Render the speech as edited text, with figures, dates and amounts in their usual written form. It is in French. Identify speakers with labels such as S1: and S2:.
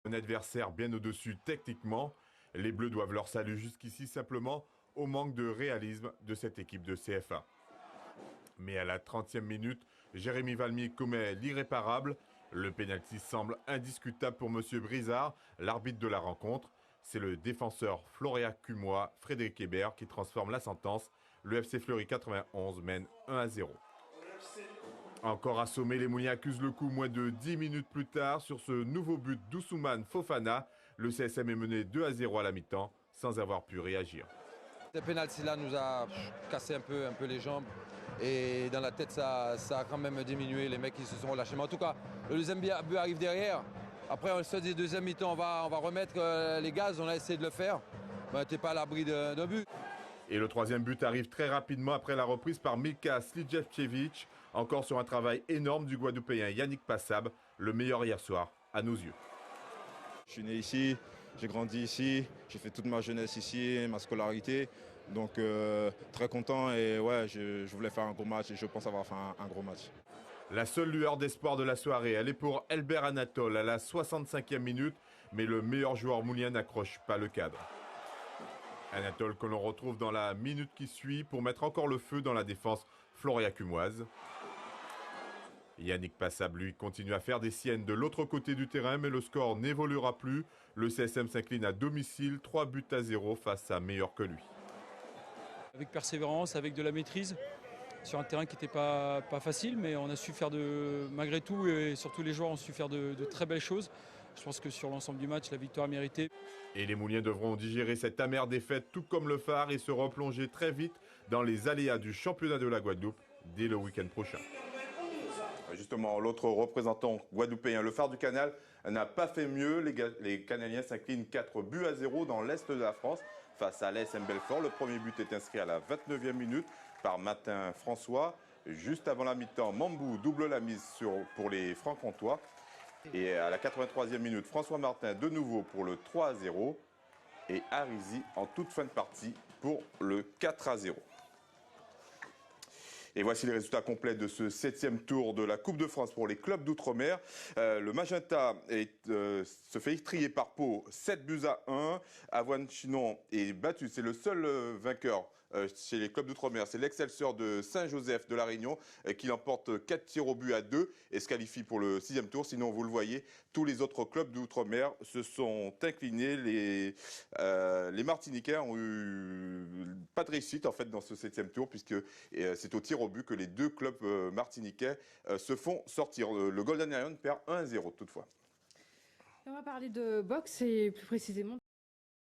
S1: Un adversaire bien au-dessus techniquement. Les Bleus doivent leur salut jusqu'ici simplement au manque de réalisme de cette équipe de CFA. Mais à la 30e minute, Jérémy Valmy commet l'irréparable. Le pénalty semble indiscutable pour M. Brizard, l'arbitre de la rencontre. C'est le défenseur Floria Cumois, Frédéric Hébert, qui transforme la sentence. Le FC Fleury 91 mène 1-0. Encore assommé, les Moulins accusent le coup moins de 10 minutes plus tard. Sur ce nouveau but d'Oussoumane Fofana, le CSM est mené 2-0 à la mi-temps sans avoir pu réagir.
S2: Ce pénalty-là nous a cassé un peu les jambes et dans la tête ça a quand même diminué, les mecs ils se sont relâchés. Mais en tout cas, le deuxième but arrive derrière. Après on se dit deuxième mi-temps, on va remettre les gaz, on a essayé de le faire. On n'était pas à l'abri d'un but.
S1: Et le troisième but arrive très rapidement après la reprise par Milka Slijevcevic, encore sur un travail énorme du Guadeloupéen Yannick Passab, le meilleur hier soir à nos yeux.
S3: Je suis né ici, j'ai grandi ici, j'ai fait toute ma jeunesse ici, ma scolarité. Donc très content et ouais, je voulais faire un gros match et je pense avoir fait un gros match.
S1: La seule lueur d'espoir de la soirée, elle est pour Elber Anatole à la 65e minute, mais le meilleur joueur moulien n'accroche pas le cadre. Anatole que l'on retrouve dans la minute qui suit pour mettre encore le feu dans la défense Floria Cumoise. Yannick Passab, lui, continue à faire des siennes de l'autre côté du terrain, mais le score n'évoluera plus. Le CSM s'incline à domicile, 3-0 face à meilleur que lui.
S4: Avec persévérance, avec de la maîtrise, sur un terrain qui n'était pas facile, mais on a su faire malgré tout, et surtout les joueurs ont su faire de très belles choses. Je pense que sur l'ensemble du match, la victoire est méritée.
S1: Et les Mouliens devront digérer cette amère défaite tout comme le Phare et se replonger très vite dans les aléas du championnat de la Guadeloupe dès le week-end prochain. Justement, l'autre représentant guadeloupéen, le Phare du Canal, n'a pas fait mieux. Les Canaliens s'inclinent 4-0 dans l'Est de la France face à l'ASM Belfort. Le premier but est inscrit à la 29e minute par Martin François. Juste avant la mi-temps, Mambou double la mise pour les Francs-Comtois. Et à la 83e minute, François Martin de nouveau pour le 3-0 et Arizi en toute fin de partie pour le 4-0. Et voici les résultats complets de ce 7e tour de la Coupe de France pour les clubs d'outre-mer. Le Magenta se fait étrier par Pau 7-1. Avoine-Chinon est battu, c'est le seul vainqueur chez les clubs d'outre-mer. C'est l'Excelsior de Saint-Joseph de la Réunion qui l'emporte 4-2 et se qualifie pour le 6e tour. Sinon, vous le voyez, tous les autres clubs d'outre-mer se sont inclinés. Les Martiniquais ont eu pas de réussite en fait dans ce 7e tour puisque c'est au tir au but que les deux clubs martiniquais se font sortir. Le Golden Lion perd 1-0 toutefois.
S5: On va parler de boxe et plus précisément